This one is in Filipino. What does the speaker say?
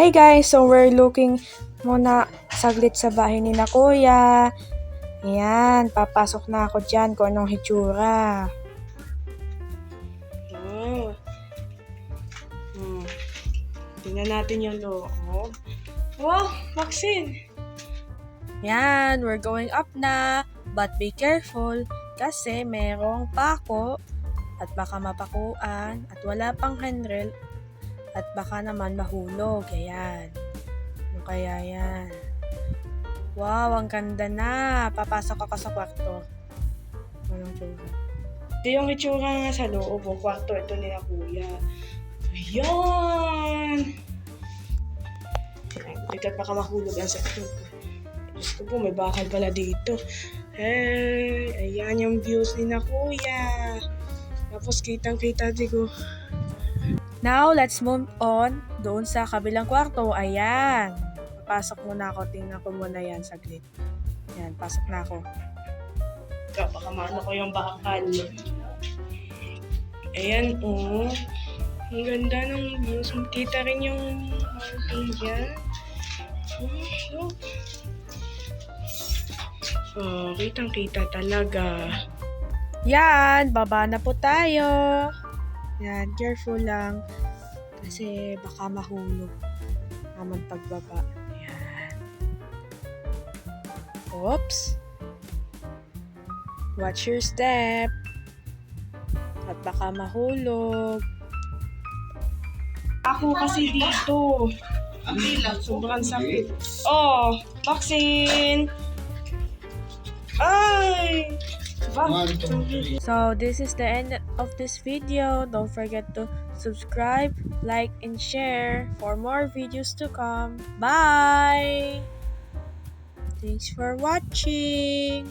Hi guys! So we're looking muna saglit sa bahay ni na kuya. Ayan, papasok na ako dyan kung anong hitsura. Oh. Tingnan natin yung loob. Wow, Maxine! Yan, we're going up na. But be careful kasi merong pako at baka mapakuan at wala pang handrail at baka naman mahulog. Ayan. Ano kaya yan? Wow, ang ganda na. Papasok ako sa kwarto. Anong tsura? Ito yung itsura nga sa loob. Kwarto ito ni na kuya. Ayan! Bigat baka mahulog ang sakit. Diyos ko po, may bakal pala dito. Hey, ayan yung views ni na kuya. Tapos kitang-kita ko. Now, let's move on doon sa kabilang kwarto. Ayan. Papasok muna ako. Tingnan ko muna yan saglit. Ayan, pasok na ako. Baka maano ko yung bakal. Ayan, oh. Ang ganda ng views. Kita rin yung mountain dyan. Look. Oh, kitang-kita talaga. Yan, baba na po tayo. Yan, careful lang. Kasi baka mahulog naman pagbaba. Yan. Oops. Watch your step. At baka mahulog. Ako kasi dito. Sobrang sakit. Oh, vaccine! Ay! So this is the end of this video. Don't forget to subscribe, like, and share for more videos to come. Bye! Thanks for watching!